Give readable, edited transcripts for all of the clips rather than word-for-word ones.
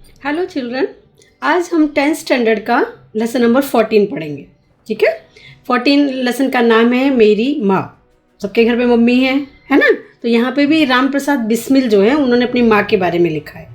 Hello children, आज हम 10th standard का लेसन नंबर 14 पढ़ेंगे। ठीक है। 14 लेसन का नाम है मेरी माँ। सबके घर पे मम्मी है ना। तो यहाँ पे भी राम प्रसाद बिस्मिल जो है उन्होंने अपनी माँ के बारे में लिखा है।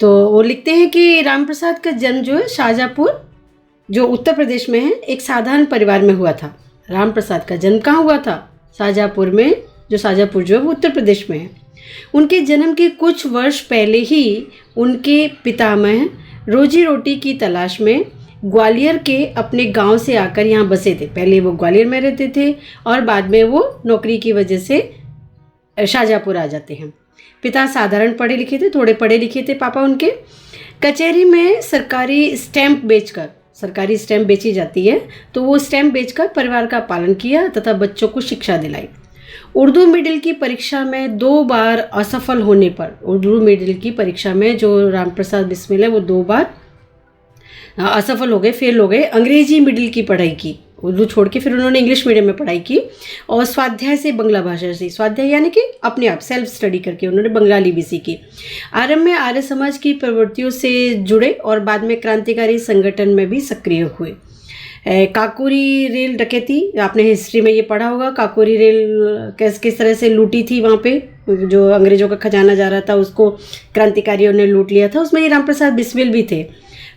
तो वो लिखते हैं कि राम प्रसाद का जन्म जो है शाहजहाँपुर जो उत्तर प्रदेश में है एक साधारण परिवार में हुआ था। राम प्रसाद का जन्म कहाँ हुआ था? शाहजहाँपुर में। जो शाहजहाँपुर जो है वो उत्तर प्रदेश में है। उनके जन्म के कुछ वर्ष पहले ही उनके पितामह रोजी रोटी की तलाश में ग्वालियर के अपने गांव से आकर यहाँ बसे थे। पहले वो ग्वालियर में रहते थे और बाद में वो नौकरी की वजह से शाहजहाँपुर आ जाते हैं। पिता साधारण पढ़े लिखे थे, थोड़े पढ़े लिखे थे पापा उनके। कचहरी में सरकारी स्टैंप बेची जाती है, तो वो स्टैंप बेचकर परिवार का पालन किया तथा बच्चों को शिक्षा दिलाई। उर्दू मिडिल की परीक्षा में 2 बार असफल होने पर, उर्दू मिडिल की परीक्षा में जो राम प्रसाद बिस्मिल है वो 2 बार असफल हो गए, फेल हो गए। अंग्रेजी मिडिल की पढ़ाई की, उर्दू छोड़ के फिर उन्होंने इंग्लिश मीडियम में पढ़ाई की और स्वाध्याय से बंगला भाषा से, स्वाध्याय यानी कि अपने आप सेल्फ स्टडी करके उन्होंने बंगाली भी सीखी। आरंभ में आर्य समाज की प्रवृत्तियों से जुड़े और बाद में क्रांतिकारी संगठन में भी सक्रिय हुए। काकोरी रेल डकैती, आपने हिस्ट्री में ये पढ़ा होगा। काकोरी रेल किस तरह से लूटी थी, वहाँ पे जो अंग्रेजों का खजाना जा रहा था उसको क्रांतिकारियों ने लूट लिया था। उसमें ये राम प्रसाद बिस्मिल भी थे।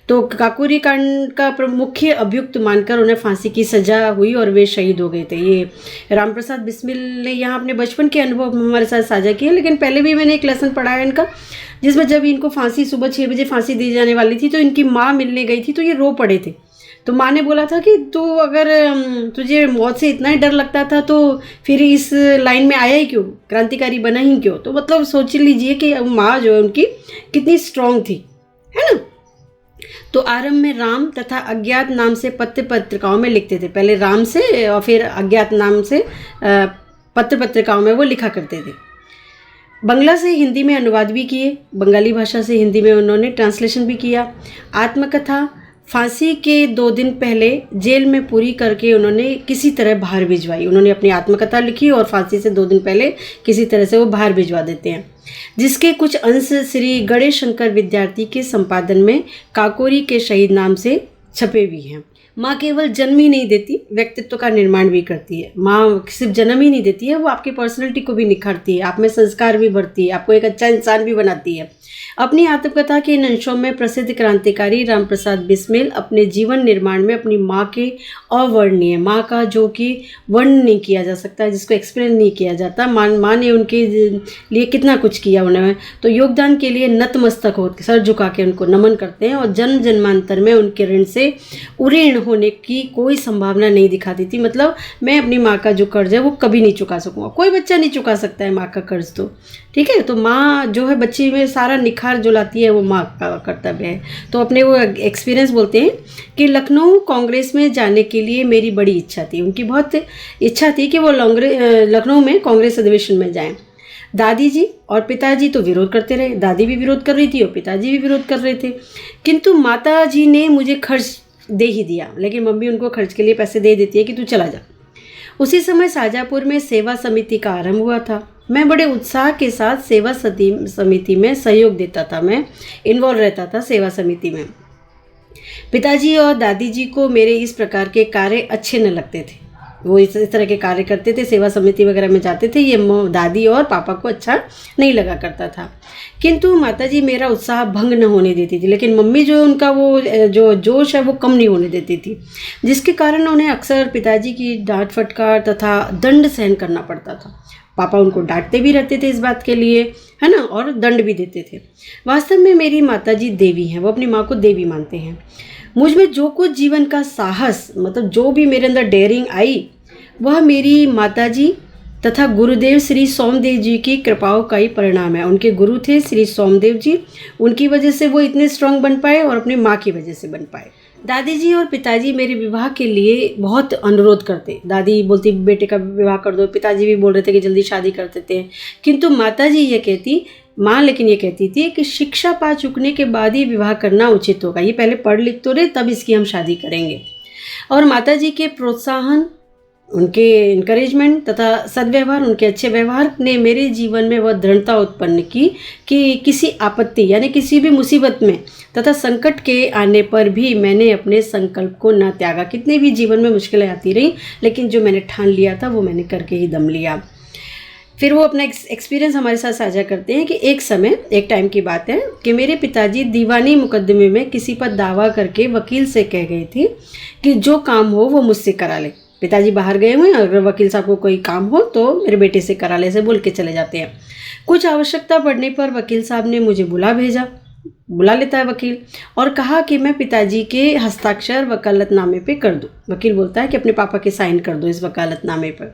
तो काकोरी कांड का मुख्य अभियुक्त मानकर उन्हें फांसी की सजा हुई और वे शहीद हो गए थे। ये राम प्रसाद बिस्मिल ने यहाँ अपने बचपन के अनुभव हमारे साथ साझा किए। लेकिन पहले भी मैंने एक लेसन पढ़ा है इनका, जिसमें जब इनको फांसी सुबह 6 बजे फांसी दी जाने वाली थी तो इनकी माँ मिलने गई थी, तो ये रो पड़े थे। तो माँ ने बोला था कि तू अगर तुझे मौत से इतना ही डर लगता था तो फिर इस लाइन में आया ही क्यों, क्रांतिकारी बना ही क्यों। तो मतलब सोच लीजिए कि माँ जो है उनकी कितनी स्ट्रांग थी, है ना। तो आरंभ में राम तथा अज्ञात नाम से पत्र पत्रिकाओं में लिखते थे। पहले राम से और फिर अज्ञात नाम से पत्र पत्रिकाओं में वो लिखा करते थे। बंगला से हिंदी में अनुवाद भी किए, बंगाली भाषा से हिंदी में उन्होंने ट्रांसलेशन भी किया। आत्मकथा फांसी के 2 दिन पहले जेल में पूरी करके उन्होंने किसी तरह बाहर भिजवाई। उन्होंने अपनी आत्मकथा लिखी और फांसी से 2 दिन पहले किसी तरह से वो बाहर भिजवा देते हैं, जिसके कुछ अंश श्री गणेश शंकर विद्यार्थी के संपादन में काकोरी के शहीद नाम से छपे भी हैं। माँ केवल जन्म ही नहीं देती, व्यक्तित्व का निर्माण भी करती है। माँ सिर्फ जन्म ही नहीं देती है, वो आपकी पर्सनैलिटी को भी निखारती है, आप में संस्कार भी भरती है, आपको एक अच्छा इंसान भी बनाती है। अपनी आत्मकथा के इन अंशों में प्रसिद्ध क्रांतिकारी राम प्रसाद बिस्मिल अपने जीवन निर्माण में अपनी माँ के अवर्णनीय, माँ का जो कि वर्णन नहीं किया जा सकता, जिसको एक्सप्लेन नहीं किया जाता, माँ ने उनके लिए कितना कुछ किया उन्होंने, तो योगदान के लिए नतमस्तक हो सर झुका के उनको नमन करते हैं और जन्म जन्मांतर में उनके ऋण से उऋण होने की कोई संभावना नहीं दिखाती थी। मतलब मैं अपनी माँ का जो कर्ज है वो कभी नहीं चुका सकूँगा, कोई बच्चा नहीं चुका सकता है माँ का कर्ज। तो ठीक है, तो माँ जो है बच्चे में सारा निखार जो लाती है वो माँ का कर्तव्य है। तो अपने वो एक्सपीरियंस बोलते हैं कि लखनऊ कांग्रेस में जाने के लिए मेरी बड़ी इच्छा थी। उनकी बहुत इच्छा थी कि वो लखनऊ में कांग्रेस अधिवेशन में जाएं। दादी जी और पिताजी तो विरोध करते रहे, दादी भी विरोध कर रही थी और पिताजी भी विरोध कर रहे थे, किंतु माता जी ने मुझे खर्च दे ही दिया। लेकिन मम्मी उनको खर्च के लिए पैसे दे देती है कि तू चला जा। उसी समय शाहजहाँपुर में सेवा समिति का आरंभ हुआ था। मैं बड़े उत्साह के साथ सेवा समिति में सहयोग देता था, मैं इन्वॉल्व रहता था सेवा समिति में। पिताजी और दादी जी को मेरे इस प्रकार के कार्य अच्छे न लगते थे, वो इस तरह के कार्य करते थे, सेवा समिति वगैरह में जाते थे, ये दादी और पापा को अच्छा नहीं लगा करता था। किंतु माताजी मेरा उत्साह भंग न होने देती थी, लेकिन मम्मी जो उनका वो जो जोश है वो कम नहीं होने देती थी, जिसके कारण उन्हें अक्सर पिताजी की डांट फटकार तथा दंड सहन करना पड़ता था। पापा उनको डांटते भी रहते थे इस बात के लिए, है ना, और दंड भी देते थे। वास्तव में मेरी माताजी देवी हैं, वो अपनी माँ को देवी मानते हैं। मुझ में जो कुछ जीवन का साहस, मतलब जो भी मेरे अंदर डेयरिंग आई, वह मेरी माताजी तथा गुरुदेव श्री सोमदेव जी की कृपाओं का ही परिणाम है। उनके गुरु थे श्री सोमदेव जी, उनकी वजह से वो इतने स्ट्रांग बन पाए और अपनी माँ की वजह से बन पाए। दादी जी और पिताजी मेरे विवाह के लिए बहुत अनुरोध करते। दादी बोलती बेटे का विवाह कर दो, पिताजी भी बोल रहे थे कि जल्दी शादी कर देते हैं, किंतु माताजी ये कहती, माँ लेकिन ये कहती थी कि शिक्षा पा चुकने के बाद ही विवाह करना उचित होगा, ये पहले पढ़ लिख तो रहे तब इसकी हम शादी करेंगे। और माताजी के प्रोत्साहन उनके इनकरेजमेंट तथा सद्व्यवहार, उनके अच्छे व्यवहार ने मेरे जीवन में वह दृढ़ता उत्पन्न की कि किसी आपत्ति यानी किसी भी मुसीबत में तथा संकट के आने पर भी मैंने अपने संकल्प को न त्यागा। कितनी भी जीवन में मुश्किलें आती रहीं, लेकिन जो मैंने ठान लिया था वो मैंने करके ही दम लिया। फिर वो अपना एक्सपीरियंस हमारे साथ साझा करते हैं कि एक टाइम की बात है कि मेरे पिताजी दीवानी मुकदमे में किसी पर दावा करके वकील से कह गए थे कि जो काम हो वो मुझसे करा ले। पिताजी बाहर गए हुए हैं, अगर वकील साहब को कोई काम हो तो मेरे बेटे से करा ले, से बोल के चले जाते हैं। कुछ आवश्यकता पड़ने पर वकील साहब ने मुझे बुला लेता है वकील, और कहा कि मैं पिताजी के हस्ताक्षर वकालतनामे पे कर दूं। वकील बोलता है कि अपने पापा के साइन कर दो इस वकालतनामे पर।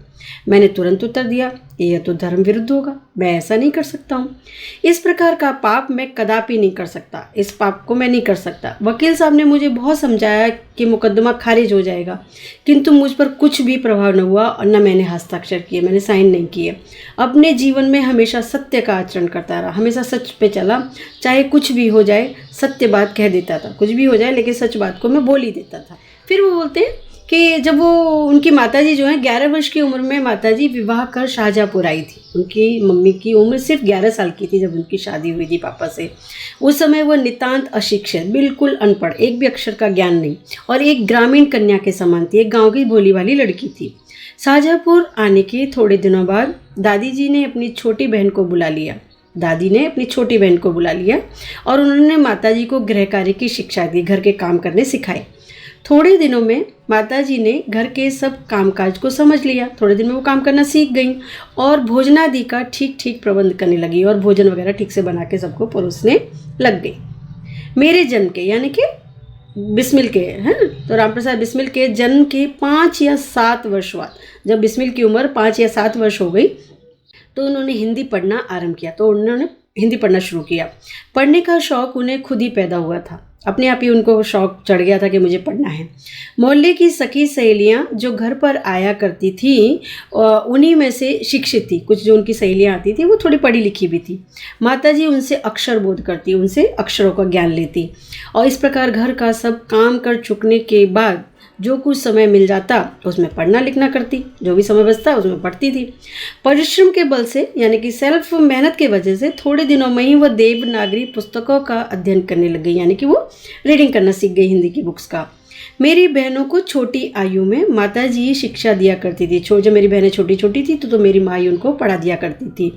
मैंने तुरंत उत्तर दिया कि यह तो धर्म विरुद्ध होगा, मैं ऐसा नहीं कर सकता हूँ। इस प्रकार का पाप मैं कदापि नहीं कर सकता, इस पाप को मैं नहीं कर सकता। वकील साहब ने मुझे बहुत समझाया कि मुकदमा खारिज हो जाएगा, किंतु मुझ पर कुछ भी प्रभाव न हुआ और न मैंने हस्ताक्षर किए, मैंने साइन नहीं किए। अपने जीवन में हमेशा सत्य का आचरण करता रहा, हमेशा सच पे चला, चाहे कुछ भी हो जाए सत्य बात कह देता था। कुछ भी हो जाए लेकिन सच बात को मैं बोल ही देता था। फिर वो बोलते हैं कि जब वो उनकी माताजी जो हैं 11 वर्ष की उम्र में माताजी विवाह कर शाहजहाँपुर आई थी। उनकी मम्मी की उम्र सिर्फ 11 साल की थी जब उनकी शादी हुई थी पापा से। उस समय वह नितांत अशिक्षित, बिल्कुल अनपढ़, एक भी अक्षर का ज्ञान नहीं, और एक ग्रामीण कन्या के समान थी, एक गाँव की भोली भाली लड़की थी। शाहजहाँपुर आने के थोड़े दिनों बाद दादी जी ने अपनी छोटी बहन को बुला लिया। और उन्होंने माताजी को गृह कार्य की शिक्षा दी, घर के काम करने सिखाए। थोड़े दिनों में माताजी ने घर के सब कामकाज को समझ लिया। थोड़े दिन में वो काम करना सीख गई और भोजनादि का ठीक ठीक प्रबंध करने लगी और भोजन वगैरह ठीक से बना के सबको परोसने लग गई। मेरे जन्म के यानी कि बिस्मिल के हैं, तो रामप्रसाद बिस्मिल के जन्म के 5 या 7 वर्ष बाद, जब बिस्मिल की उम्र 5 या 7 वर्ष हो गई तो उन्होंने हिंदी पढ़ना आरंभ किया। तो उन्होंने हिंदी पढ़ना शुरू किया। पढ़ने का शौक़ उन्हें खुद ही पैदा हुआ था, अपने आप ही उनको शौक़ चढ़ गया था कि मुझे पढ़ना है। मोहल्ले की सखी सहेलियाँ जो घर पर आया करती थी उन्हीं में से शिक्षित थी। कुछ जो उनकी सहेलियाँ आती थी वो थोड़ी पढ़ी लिखी भी थी। माताजी उनसे अक्षर बोध करती, उनसे अक्षरों का ज्ञान लेती, और इस प्रकार घर का सब काम कर चुकने के बाद जो कुछ समय मिल जाता उसमें पढ़ना लिखना करती, जो भी समय बचता उसमें पढ़ती थी। परिश्रम के बल से यानी कि सेल्फ मेहनत के वजह से थोड़े दिनों में ही वह देवनागरी पुस्तकों का अध्ययन करने लग गई, यानी कि वो रीडिंग करना सीख गई हिंदी की बुक्स का। मेरी बहनों को छोटी आयु में माताजी ही शिक्षा दिया करती थी। जब मेरी बहनें छोटी छोटी थी तो मेरी माँ ही उनको पढ़ा दिया करती थी।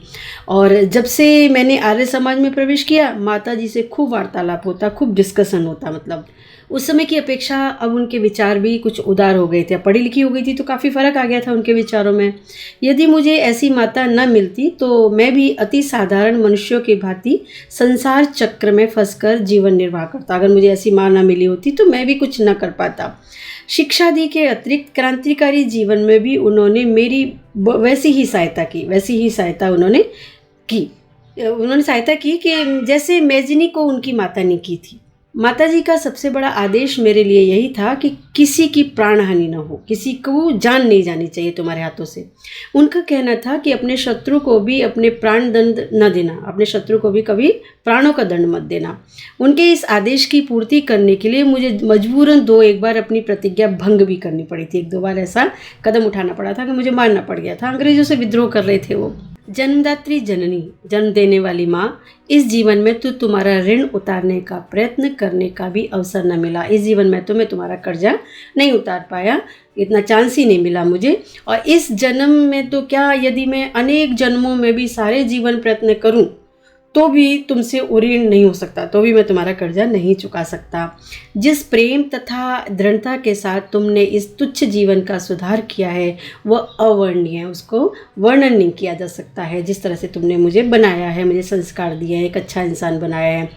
और जब से मैंने आर्य समाज में प्रवेश किया, माताजी से खूब वार्तालाप होता, खूब डिस्कशन होता। मतलब उस समय की अपेक्षा अब उनके विचार भी कुछ उदार हो गए थे। पढ़ी लिखी हो गई थी तो काफ़ी फ़र्क आ गया था उनके विचारों में। यदि मुझे ऐसी माता न मिलती तो मैं भी अति साधारण मनुष्यों की भांति संसार चक्र में फंसकर जीवन निर्वाह करता। अगर मुझे ऐसी माँ न मिली होती तो मैं भी कुछ न कर पाता। शिक्षा दी के अतिरिक्त क्रांतिकारी जीवन में भी उन्होंने मेरी वैसी ही सहायता उन्होंने सहायता की कि जैसे मेजनी को उनकी माता ने की थी। माताजी का सबसे बड़ा आदेश मेरे लिए यही था कि किसी की प्राण हानि न हो, किसी को जान नहीं जानी चाहिए तुम्हारे हाथों से। उनका कहना था कि अपने शत्रु को भी अपने प्राण दंड न देना, अपने शत्रु को भी कभी प्राणों का दंड मत देना। उनके इस आदेश की पूर्ति करने के लिए मुझे मजबूरन एक बार अपनी प्रतिज्ञा भंग भी करनी पड़ी थी। 1-2 बार ऐसा कदम उठाना पड़ा था कि मुझे मारना पड़ गया था। अंग्रेजों से विद्रोह कर रहे थे वो। जन्मदात्री जननी, जन्म देने वाली माँ, इस जीवन में तो तुम्हारा ऋण उतारने का प्रयत्न करने का भी अवसर न मिला। इस जीवन में तो मैं तुम्हारा कर्जा नहीं उतार पाया, इतना चांस ही नहीं मिला मुझे। और इस जन्म में तो क्या, यदि मैं अनेक जन्मों में भी सारे जीवन प्रयत्न करूं तो भी तुमसे ऋण नहीं हो सकता, तो भी मैं तुम्हारा कर्जा नहीं चुका सकता। जिस प्रेम तथा दृढ़ता के साथ तुमने इस तुच्छ जीवन का सुधार किया है वह अवर्णनीय है, उसको वर्णन नहीं किया जा सकता है। जिस तरह से तुमने मुझे बनाया है, मुझे संस्कार दिए हैं, एक अच्छा इंसान बनाया है।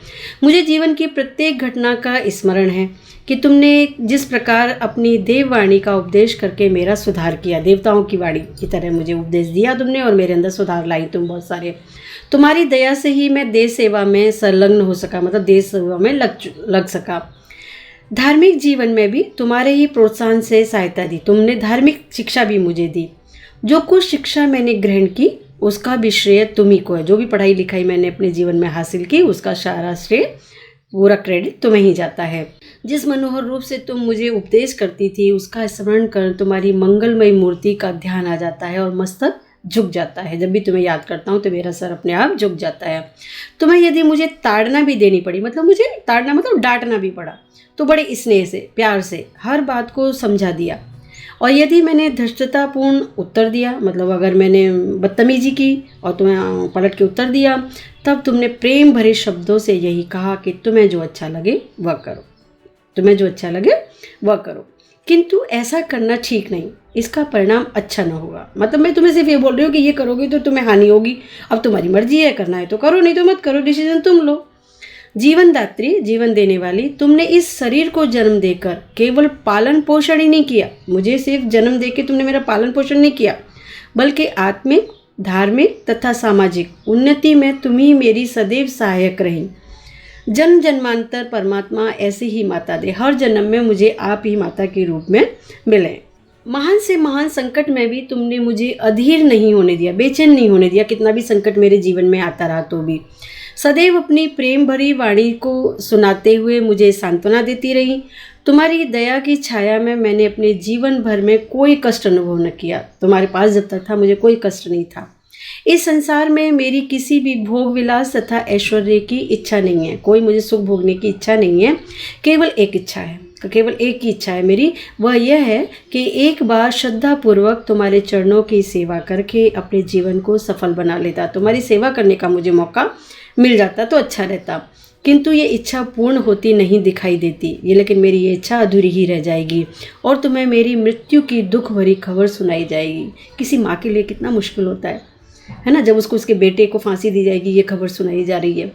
मुझे जीवन की प्रत्येक घटना का स्मरण है कि तुमने जिस प्रकार अपनी देववाणी का उपदेश करके मेरा सुधार किया, देवताओं की वाणी की तरह मुझे उपदेश दिया तुमने और मेरे अंदर सुधार लाई तुम बहुत सारे। तुम्हारी दया से ही मैं देश सेवा में संलग्न हो सका, मतलब देश सेवा में लग सका। धार्मिक जीवन में भी तुम्हारे ही प्रोत्साहन से सहायता दी। तुमने धार्मिक शिक्षा भी मुझे दी। जो कुछ शिक्षा मैंने ग्रहण की उसका भी श्रेय तुम ही को है। जो भी पढ़ाई लिखाई मैंने अपने जीवन में हासिल की उसका सारा श्रेय पूरा क्रेडिट तुम्हें ही जाता है। जिस मनोहर रूप से तुम मुझे उपदेश करती थी उसका स्मरण कर तुम्हारी मंगलमयी मूर्ति का ध्यान आ जाता है और मस्तक झुक जाता है। जब भी तुम्हें याद करता हूँ तो मेरा सर अपने आप झुक जाता है। तुम्हें यदि मुझे ताड़ना भी देनी पड़ी, मतलब मुझे ताड़ना मतलब डांटना भी पड़ा, तो बड़े स्नेह से प्यार से हर बात को समझा दिया। और यदि मैंने धृष्टतापूर्ण उत्तर दिया, मतलब अगर मैंने बदतमीजी की और तुम्हें पलट के उत्तर दिया, तब तुमने प्रेम भरे शब्दों से यही कहा कि तुम्हें जो अच्छा लगे वह करो, तुम्हें जो अच्छा लगे वह करो, किंतु ऐसा करना ठीक नहीं, इसका परिणाम अच्छा न होगा। मतलब मैं तुम्हें सिर्फ ये बोल रही हूँ कि ये करोगी तो तुम्हें हानि होगी। अब तुम्हारी मर्जी है, करना है तो करो, नहीं तो मत करो, डिसीजन तुम लो। जीवनदात्री, जीवन देने वाली, तुमने इस शरीर को जन्म देकर केवल पालन पोषण ही नहीं किया, मुझे सिर्फ जन्म देकर तुमने मेरा पालन पोषण नहीं किया, बल्कि आत्मिक, धार्मिक तथा सामाजिक उन्नति में तुम ही मेरी सदैव सहायक रही। जन्म जन्मांतर परमात्मा ऐसी ही माता दे, हर जन्म में मुझे आप ही माता के रूप में मिले। महान से महान संकट में भी तुमने मुझे अधीर नहीं होने दिया, बेचैन नहीं होने दिया, कितना भी संकट मेरे जीवन में आता रहा तो भी सदैव अपनी प्रेम भरी वाणी को सुनाते हुए मुझे सांत्वना देती रही। तुम्हारी दया की छाया में मैंने अपने जीवन भर में कोई कष्ट अनुभव न किया। तुम्हारे पास जब तक था मुझे कोई कष्ट नहीं था। इस संसार में मेरी किसी भी भोग विलास तथा ऐश्वर्य की इच्छा नहीं है, कोई मुझे सुख भोगने की इच्छा नहीं है। केवल एक इच्छा है, केवल एक ही इच्छा है मेरी, वह यह है कि एक बार श्रद्धापूर्वक तुम्हारे चरणों की सेवा करके अपने जीवन को सफल बना लेता। तुम्हारी सेवा करने का मुझे मौका मिल जाता तो अच्छा रहता, किंतु ये इच्छा पूर्ण होती नहीं दिखाई देती ये, लेकिन मेरी ये इच्छा अधूरी ही रह जाएगी और तुम्हें मेरी मृत्यु की दुख भरी खबर सुनाई जाएगी। किसी माँ के लिए कितना मुश्किल होता है ना, जब उसको उसके बेटे को फांसी दी जाएगी, ये खबर सुनाई जा रही है।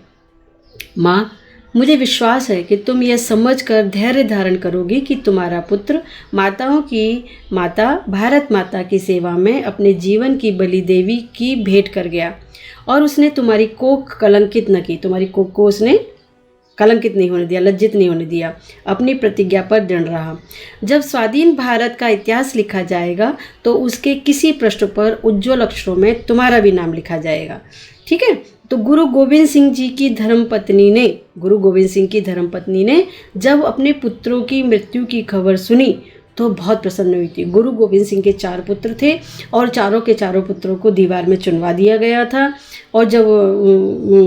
माँ, मुझे विश्वास है कि तुम यह समझकर धैर्य धारण करोगी कि तुम्हारा पुत्र माताओं की माता भारत माता की सेवा में अपने जीवन की बलि देवी की भेंट कर गया और उसने तुम्हारी कोख कलंकित न की, तुम्हारी कोख को उसने कलंकित नहीं होने दिया, लज्जित नहीं होने दिया, अपनी प्रतिज्ञा पर दृढ़ रहा। जब स्वाधीन भारत का इतिहास लिखा जाएगा तो उसके किसी पृष्ठ पर उज्ज्वल अक्षरों में तुम्हारा भी नाम लिखा जाएगा। ठीक है, तो गुरु गोविंद सिंह की धर्मपत्नी ने जब अपने पुत्रों की मृत्यु की खबर सुनी तो बहुत प्रसन्न हुई थी। गुरु गोविंद सिंह के 4 पुत्र थे और चारों के चारों पुत्रों को दीवार में चुनवा दिया गया था। और जब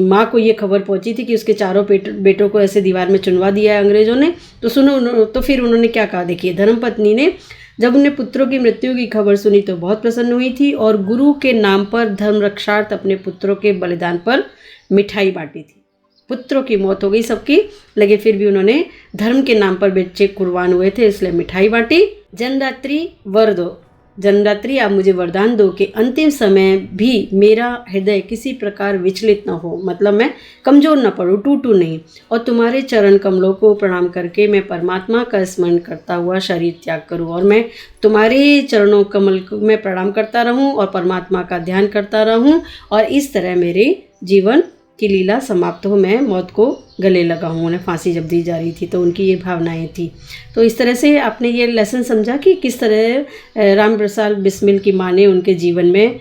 माँ को ये खबर पहुंची थी कि उसके चारों बेटों को ऐसे दीवार में चुनवा दिया है अंग्रेज़ों ने, तो फिर उन्होंने क्या कहा, देखिए, धर्मपत्नी ने जब उन्हें पुत्रों की मृत्यु की खबर सुनी तो बहुत प्रसन्न हुई थी और गुरु के नाम पर धर्म रक्षार्थ अपने पुत्रों के बलिदान पर मिठाई बांटी थी। पुत्रों की मौत हो गई सबकी, लेकिन फिर भी उन्होंने धर्म के नाम पर बच्चे कुर्बान हुए थे, इसलिए मिठाई बांटी। जनदात्री, वर दो, जनदात्री आप मुझे वरदान दो कि अंतिम समय भी मेरा हृदय किसी प्रकार विचलित न हो, मतलब मैं कमज़ोर न पड़ूँ, टूटूँ नहीं, और तुम्हारे चरण कमलों को प्रणाम करके मैं परमात्मा का स्मरण करता हुआ शरीर त्याग करूँ और मैं तुम्हारे चरणों कमल में प्रणाम करता रहूँ और परमात्मा का ध्यान करता रहूँ और इस तरह मेरे जीवन की लीला समाप्त हो, मैं मौत को गले लगा हूँ। उन्हें फांसी जब दी जा रही थी तो उनकी ये भावनाएं थी। तो इस तरह से आपने ये लेसन समझा कि किस तरह राम प्रसाद बिस्मिल की माँ ने उनके जीवन में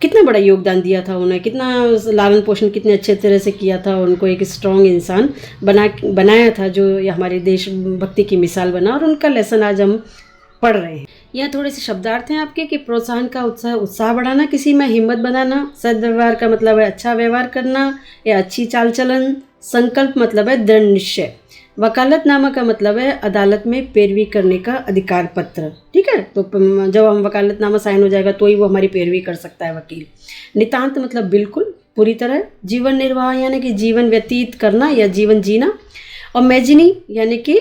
कितना बड़ा योगदान दिया था, उन्हें कितना लालन पोषण कितने अच्छे तरह से किया था, उनको एक स्ट्रॉन्ग इंसान बनाया था जो हमारे देशभक्ति की मिसाल बना, और उनका लेसन आज हम पढ़ रहे हैं। यहाँ थोड़े से शब्दार्थ हैं आपके कि प्रोत्साहन का उत्साह बढ़ाना, किसी में हिम्मत बनाना, सद्व्यवहार का मतलब है अच्छा व्यवहार करना या अच्छी चाल चलन, संकल्प मतलब है दृढ़ निश्चय, वकालतनामा का मतलब है अदालत में पैरवी करने का अधिकार पत्र। ठीक है, तो जब हम वकालतनामा साइन हो जाएगा तो ही वो हमारी पैरवी कर सकता है वकील। नितांत मतलब बिल्कुल, पूरी तरह। जीवन निर्वाह यानी कि जीवन व्यतीत करना या जीवन जीना। और मैजिनी यानी कि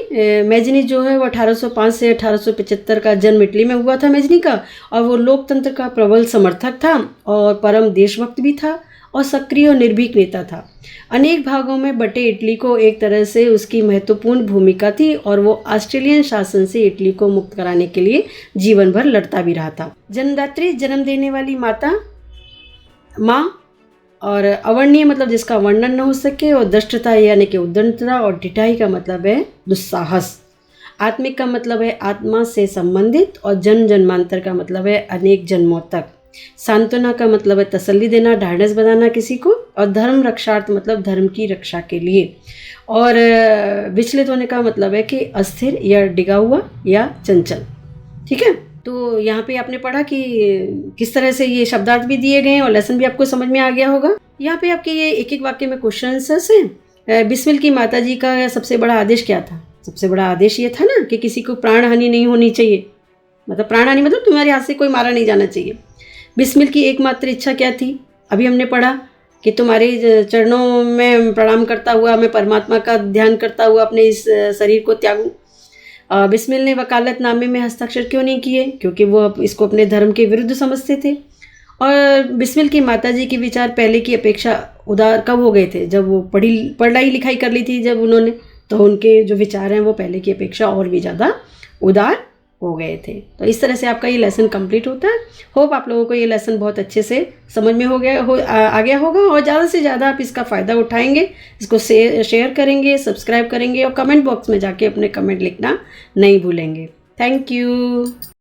मैजिनी जो है वो 1805 से 1875 का जन्म इटली में हुआ था मैजिनी का, और वो लोकतंत्र का प्रबल समर्थक था और परम देशभक्त भी था और सक्रिय और निर्भीक नेता था। अनेक भागों में बटे इटली को एक तरह से उसकी महत्वपूर्ण भूमिका थी और वो ऑस्ट्रेलियन शासन से इटली को मुक्त कराने के लिए जीवन भर लड़ता भी रहा था। जन्मदात्री, जन्म देने वाली माता, माँ। और अवर्णीय मतलब जिसका वर्णन न हो सके, और दृष्टता यानी कि उद्दंडता, और ढिठाई का मतलब है दुस्साहस। आत्मिक का मतलब है आत्मा से संबंधित, और जन्म जन्मांतर का मतलब है अनेक जन्मों तक। सांत्वना का मतलब है तसल्ली देना, ढाढ़स बनाना किसी को, और धर्म रक्षार्थ मतलब धर्म की रक्षा के लिए। और विचलित होने का मतलब है कि अस्थिर या डिगा हुआ या चंचल। ठीक है, तो यहाँ पे आपने पढ़ा कि किस तरह से ये शब्दार्थ भी दिए गए हैं और लेसन भी आपको समझ में आ गया होगा। यहाँ पे आपके ये एक एक वाक्य में क्वेश्चन आंसर्स हैं। बिस्मिल की माता जी का सबसे बड़ा आदेश क्या था? सबसे बड़ा आदेश ये था ना कि किसी को प्राण हानि नहीं होनी चाहिए, मतलब प्राण हानि मतलब तुम्हारे हाथ से कोई मारा नहीं जाना चाहिए। बिस्मिल की एकमात्र इच्छा क्या थी? अभी हमने पढ़ा कि तुम्हारे चरणों में प्रणाम करता हुआ, मैं परमात्मा का ध्यान करता हुआ अपने इस शरीर को त्यागूं। बिस्मिल ने वकालतनामे में हस्ताक्षर क्यों नहीं किए? क्योंकि वो इसको अपने धर्म के विरुद्ध समझते थे। और बिस्मिल की माताजी के विचार पहले की अपेक्षा उदार कब हो गए थे? जब वो पढ़ाई लिखाई कर ली थी जब उन्होंने, तो उनके जो विचार हैं वो पहले की अपेक्षा और भी ज़्यादा उदार हो गए थे। तो इस तरह से आपका ये लेसन कंप्लीट होता है। होप आप लोगों को ये लेसन बहुत अच्छे से समझ में आ गया होगा और ज़्यादा से ज़्यादा आप इसका फ़ायदा उठाएंगे, इसको शेयर करेंगे, सब्सक्राइब करेंगे और कमेंट बॉक्स में जाके अपने कमेंट लिखना नहीं भूलेंगे। Thank you.